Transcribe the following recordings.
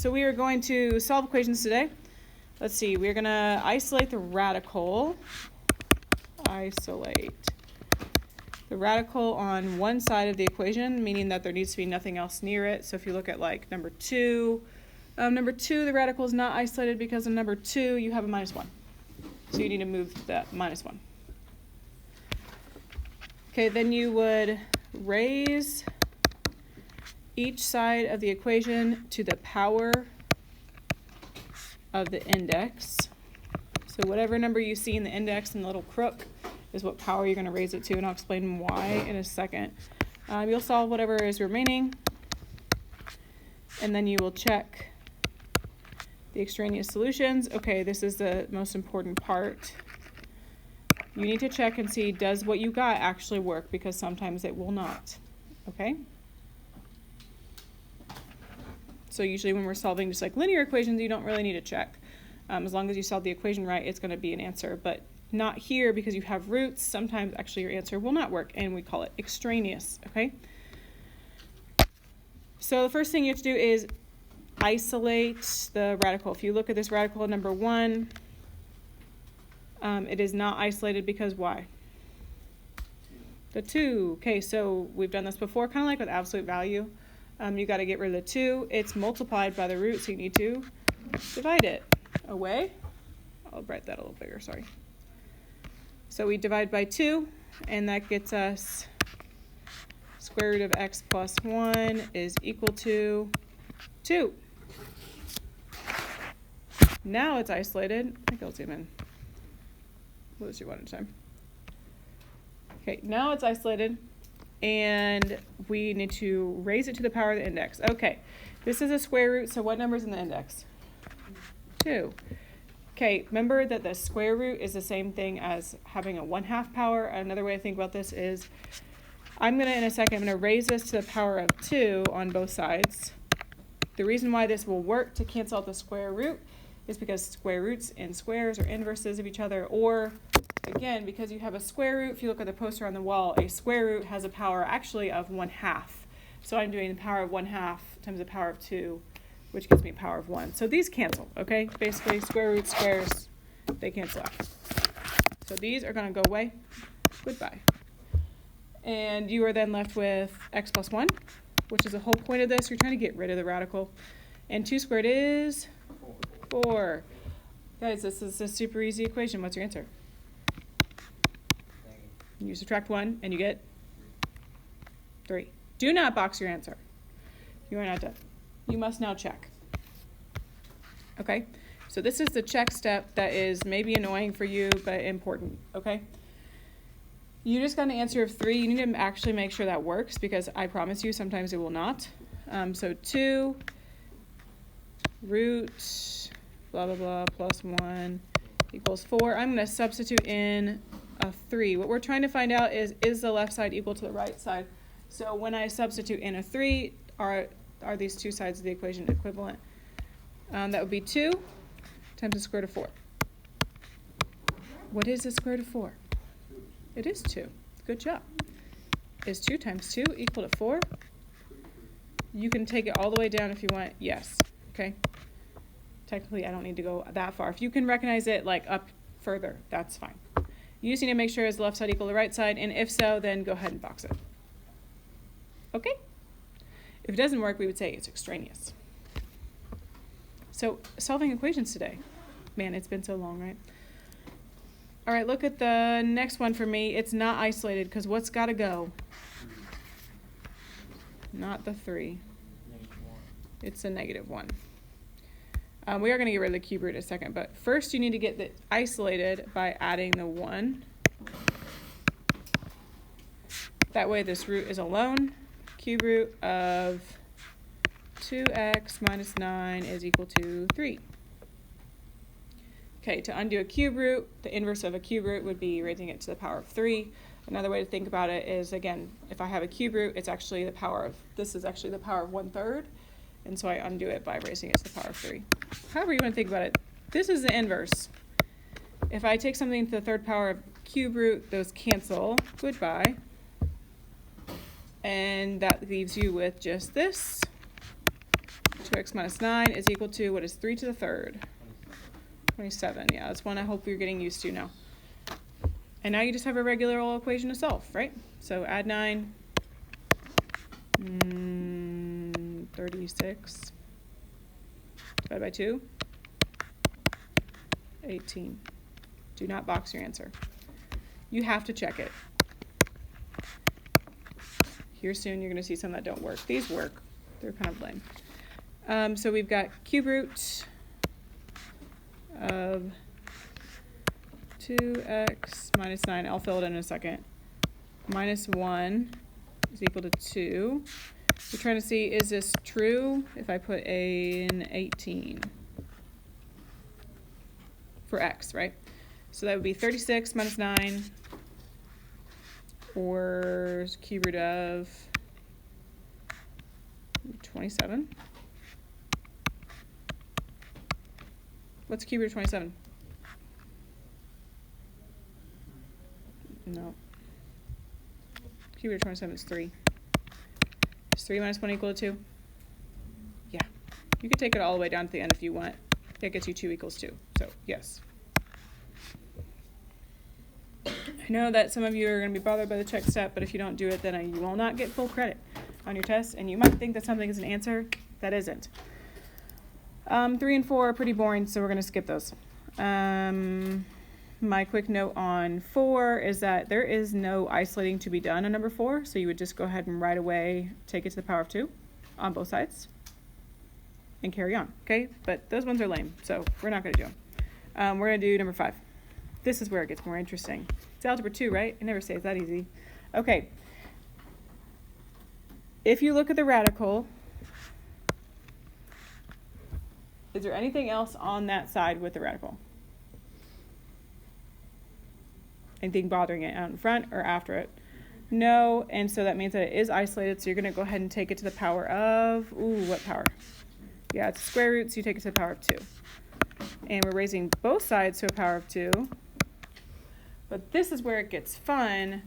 so we are going to solve equations today. Let's see, we're going to isolate the radical. Isolate the radical on one side of the equation, meaning that there needs to be nothing else near it. So if you look at like number 2, the radical is not isolated because in number 2 you have a minus 1. So you need to move that minus 1. Okay, then you would raise each side of the equation to the power of the index. So whatever number you see in the index in the little crook is what power you're going to raise it to, and I'll explain why in a second. You'll solve whatever is remaining, and then you will check the extraneous solutions. Okay, this is the most important part. You need to check and see, does what you got actually work, because sometimes it will not. Okay? So usually when we're solving just like linear equations, you don't really need to check. As long as you solve the equation right, it's going to be an answer. But not here, because you have roots. Sometimes actually your answer will not work, and we call it extraneous. Okay? So the first thing you have to do is isolate the radical. If you look at this radical number 1, it is not isolated because why? The 2. Okay, so we've done this before, kind of like with absolute value. You got to get rid of the 2. It's multiplied by the root, so you need to divide it away. I'll write that a little bigger, sorry. So we divide by 2, and that gets us square root of x plus 1 is equal to 2. Now it's isolated. I think I'll zoom in. We'll do one at a time. Okay, now it's isolated, and we need to raise it to the power of the index. Okay, this is a square root, so what number is in the index? 2. Okay, remember that the square root is the same thing as having a 1/2 power. Another way to think about this is, in a second, I'm going to raise this to the power of 2 on both sides. The reason why this will work to cancel out the square root is because square roots and squares are inverses of each other, or again, because you have a square root. If you look at the poster on the wall, a square root has a power actually of 1/2. So I'm doing the power of 1/2 times the power of 2, which gives me power of 1. So these cancel, okay? Basically, square roots, squares, they cancel out. So these are going to go away. Goodbye. And you are then left with x plus 1, which is the whole point of this. You're trying to get rid of the radical. And 2 squared is 4. Guys, this is a super easy equation. What's your answer? You subtract 1 and you get 3. Do not box your answer. You are not done. You must now check. Okay? So this is the check step that is maybe annoying for you, but important. Okay? You just got an answer of 3. You need to actually make sure that works, because I promise you sometimes it will not. So 2 root blah, blah, blah, plus 1 equals 4. I'm going to substitute in a 3. What we're trying to find out is the left side equal to the right side? So when I substitute in a 3, are these two sides of the equation equivalent? That would be 2 times the square root of 4. What is the square root of 4? It is 2. Good job. Is 2 times 2 equal to 4? You can take it all the way down if you want. Yes. Okay. Technically, I don't need to go that far. If you can recognize it like up further, that's fine. You just need to make sure is the left side equal to the right side, and if so, then go ahead and box it. Okay? If it doesn't work, we would say it's extraneous. So, solving equations today. Man, it's been so long, right? All right, look at the next one for me. It's not isolated, because what's got to go? Not the 3. It's a -1. We are going to get rid of the cube root in a second, but first you need to get it isolated by adding the 1. That way this root is alone. Cube root of 2x minus 9 is equal to 3. Okay, to undo a cube root, the inverse of a cube root would be raising it to the power of 3. Another way to think about it is, again, if I have a cube root, it's actually the power of, this is actually the power of 1/3. And so I undo it by raising it to the power of 3. However you want to think about it, this is the inverse. If I take something to the 3rd power of cube root, those cancel. Goodbye. And that leaves you with just this. So x minus 9 is equal to, what is 3 to the third? 27. Yeah, that's one I hope you're getting used to now. And now you just have a regular old equation to solve, right? So add 9, 36, divided by 2, 18. Do not box your answer. You have to check it. Here soon you're going to see some that don't work. These work. They're kind of lame. So we've got cube root of 2x minus 9. I'll fill it in a second. Minus 1 is equal to 2. We're trying to see, is this true if I put in 18 for x, right? So that would be 36 minus 9, or cube root of 27. What's cube root of 27? No. Cube root of 27 is 3. Is 3 minus 1 equal to 2? Yeah. You could take it all the way down to the end if you want. That gets you 2 equals 2. So, yes. I know that some of you are going to be bothered by the check step, but if you don't do it, then you will not get full credit on your test, and you might think that something is an answer. That isn't. 3 and 4 are pretty boring, so we're going to skip those. My quick note on 4 is that there is no isolating to be done on number 4, so you would just go ahead and right away take it to the power of 2 on both sides and carry on, okay? But those ones are lame, so we're not going to do them. We're going to do number 5. This is where it gets more interesting. It's algebra 2, right? It never stays that easy. Okay. If you look at the radical, is there anything else on that side with the radical? Anything bothering it out in front or after it? No, and so that means that it is isolated, so you're going to go ahead and take it to the power of, what power? Yeah, it's square root, so you take it to the power of 2. And we're raising both sides to a power of 2. But this is where it gets fun.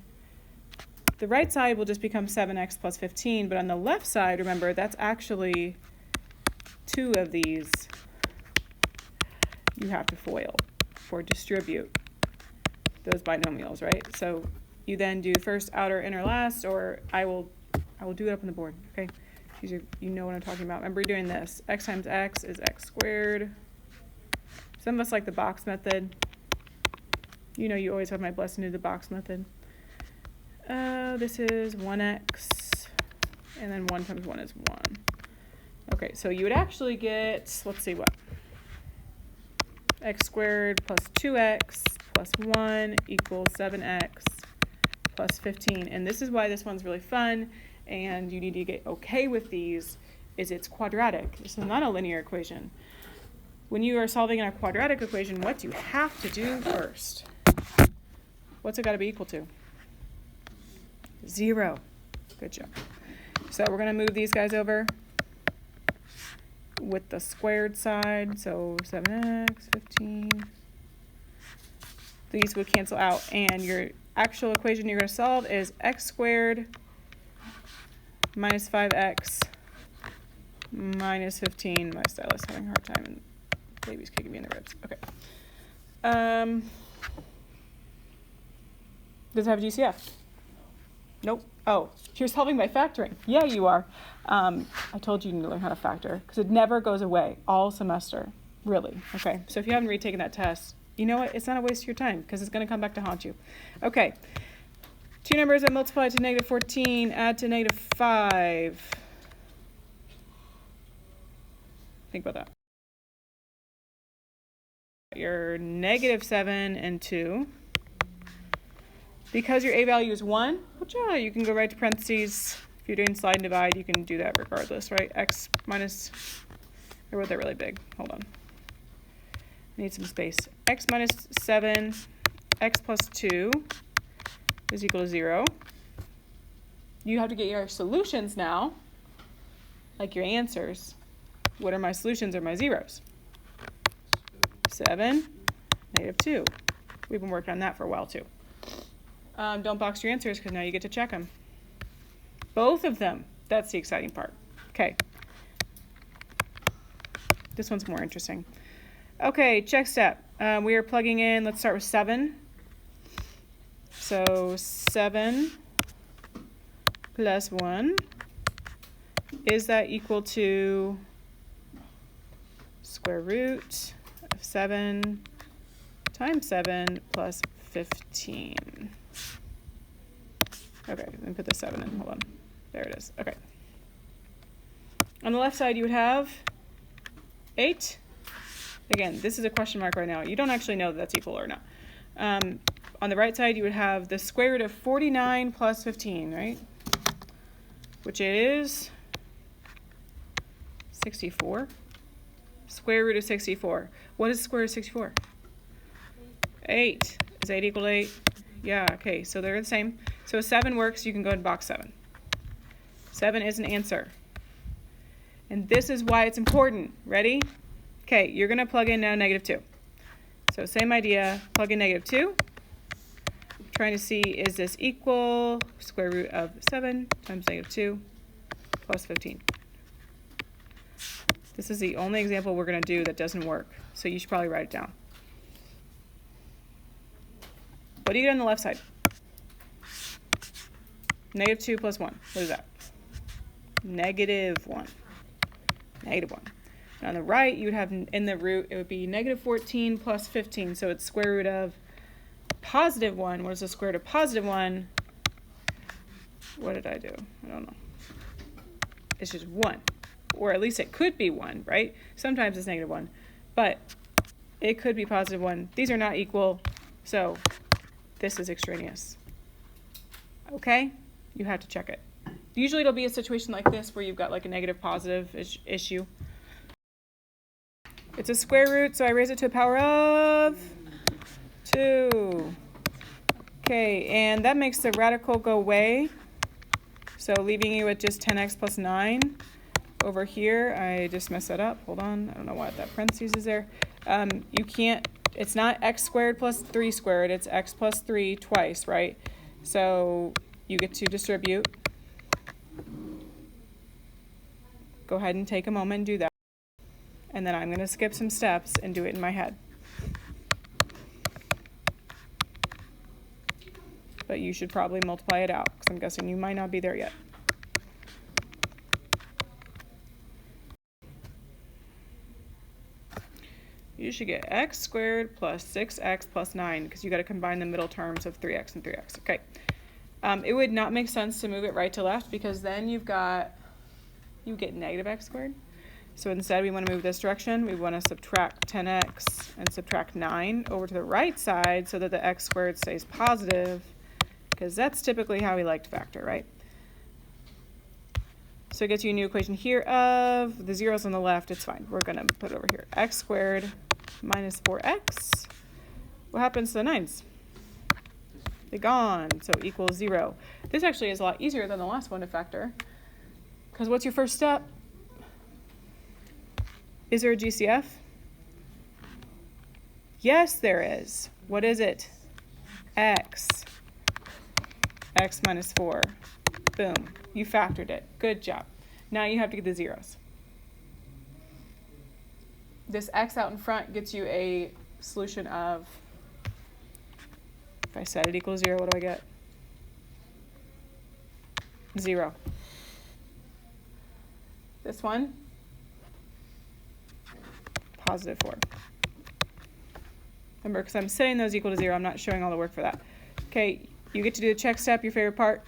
The right side will just become 7x plus 15, but on the left side, remember, that's actually 2 of these you have to FOIL or distribute those binomials, right? So you then do first, outer, inner, last, or I will do it up on the board, okay? You know what I'm talking about. Remember doing this. X times x is x squared. Some of us like the box method. You know you always have my blessing to do the box method. This is 1x, and then 1 times 1 is 1. Okay, so you would actually get, let's see what, x squared plus 2x plus 1 equals 7x plus 15. And this is why this one's really fun, and you need to get okay with these, is it's quadratic. This is not a linear equation. When you are solving a quadratic equation, what do you have to do first? What's it got to be equal to? 0. Good job. So we're going to move these guys over with the squared side. So 7x, 15. These would cancel out. And your actual equation you're going to solve is x squared minus 5x minus 15. My stylus is having a hard time, and baby's kicking me in the ribs. Okay. Does it have a GCF? Nope. Oh, you're solving by factoring. Yeah, you are. I told you you need to learn how to factor because it never goes away all semester. Really. Okay. So if you haven't retaken that test, you know what? It's not a waste of your time because it's going to come back to haunt you. Okay. 2 numbers that multiply to negative 14 add to negative 5. Think about that. Your negative 7 and 2. Because your a value is 1, you can go right to parentheses. If you're doing slide and divide, you can do that regardless, right? X minus, I wrote that really big. Hold on. I need some space. X minus 7, x plus 2 is equal to 0. You have to get your solutions now, like your answers. What are my solutions or my zeros? 7, negative 2. We've been working on that for a while too. Don't box your answers because now you get to check them. Both of them. That's the exciting part. Okay. This one's more interesting. Okay, check step. We are plugging in, let's start with 7. So 7 plus 1, is that equal to square root of 7 times 7 plus 15? Okay, let me put the 7 in, hold on. There it is, okay. On the left side you would have 8. Again, this is a question mark right now. You don't actually know that that's equal or not. On the right side, you would have the square root of 49 plus 15, right? Which is 64. Square root of 64. What is the square root of 64? 8. Is 8 equal to 8? Yeah, okay, so they're the same. So 7 works, you can go ahead and box 7. 7 is an answer. And this is why it's important. Ready? Okay, you're going to plug in now -2. So same idea, plug in -2. Trying to see, is this equal square root of 7 times -2 plus 15? This is the only example we're going to do that doesn't work, so you should probably write it down. What do you get on the left side? -2 plus 1. What is that? -1. -1. And on the right, you would have in the root, it would be -14 plus 15. So it's square root of +1. What is the square root of +1? What did I do? I don't know. It's just 1. Or at least it could be 1, right? Sometimes it's -1. But it could be +1. These are not equal, so this is extraneous. Okay? You have to check it. Usually it'll be a situation like this where you've got like a negative-positive issue. It's a square root, so I raise it to the power of 2. Okay, and that makes the radical go away. So leaving you with just 10x plus 9. Over here, I just messed that up. Hold on, I don't know why that parentheses is there. You can't, it's not x squared plus 3 squared, it's x plus 3 twice, right? So you get to distribute. Go ahead and take a moment and do that. And then I'm going to skip some steps and do it in my head. But you should probably multiply it out, because I'm guessing you might not be there yet. You should get x squared plus 6x plus 9, because you got to combine the middle terms of 3x and 3x. Okay. It would not make sense to move it right to left, because then you get -x squared. So instead we want to move this direction. We want to subtract 10x and subtract 9 over to the right side so that the x squared stays positive, because that's typically how we like to factor, right? So it gets you a new equation here of the zeros on the left. It's fine. We're going to put it over here. X squared minus 4x. What happens to the 9s? They're gone, so equals 0. This actually is a lot easier than the last one to factor, because what's your first step? Is there a GCF? Yes, there is. What is it? X. X minus 4. Boom. You factored it. Good job. Now you have to get the zeros. This X out in front gets you a solution of, if I set it equals 0, what do I get? 0. This one, positive 4. Remember, because I'm setting those equal to 0, I'm not showing all the work for that. Okay, you get to do the check step, your favorite part.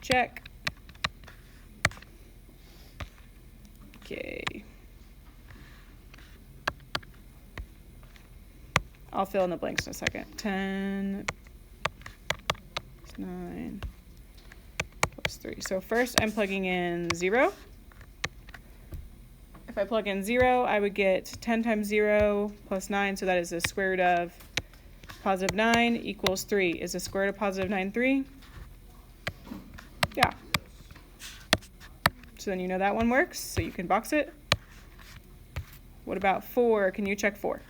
Check. Okay. I'll fill in the blanks in a second. 10 plus 9 plus 3. So first I'm plugging in 0. If I plug in 0, I would get 10 times 0 plus 9, so that is the square root of positive 9 equals 3. Is the square root of positive 9 3? Yeah. So then you know that one works, so you can box it. What about 4? Can you check 4?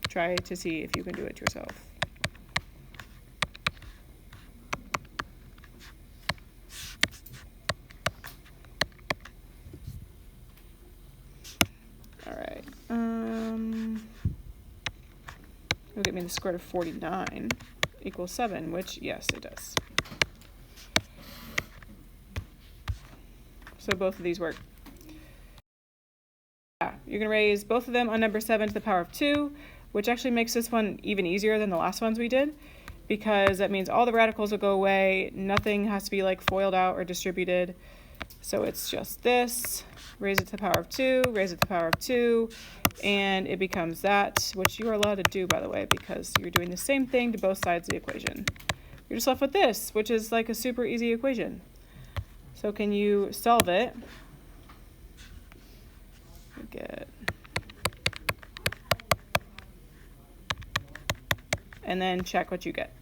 Try to see if you can do it yourself. It'll get me the square root of 49 equals 7, which, yes, it does. So both of these work. Yeah, you're going to raise both of them on number 7 to the power of 2, which actually makes this one even easier than the last ones we did, because that means all the radicals will go away. Nothing has to be like FOILed out or distributed. So it's just this, raise it to the power of 2, raise it to the power of 2, and it becomes that, which you are allowed to do, by the way, because you're doing the same thing to both sides of the equation. You're just left with this, which is like a super easy equation. So can you solve it? Get, and then check what you get.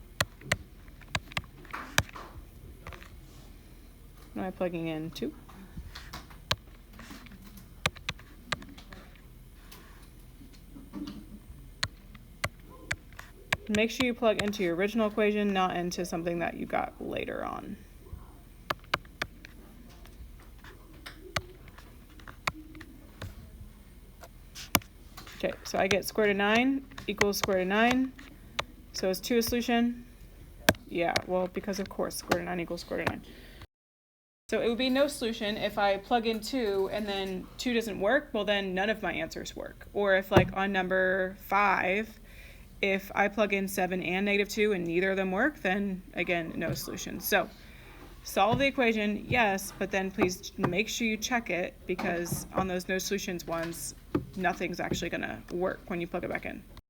Am I plugging in 2? Make sure you plug into your original equation, not into something that you got later on. Okay, so I get square root of 9 equals square root of 9. So is 2 a solution? Yeah, well, because of course, square root of 9 equals square root of 9. So it would be no solution if I plug in 2 and then 2 doesn't work, well then none of my answers work. Or if like on number 5, if I plug in 7 and -2 and neither of them work, then again, no solution. So solve the equation, yes, but then please make sure you check it, because on those no solutions ones, nothing's actually gonna work when you plug it back in.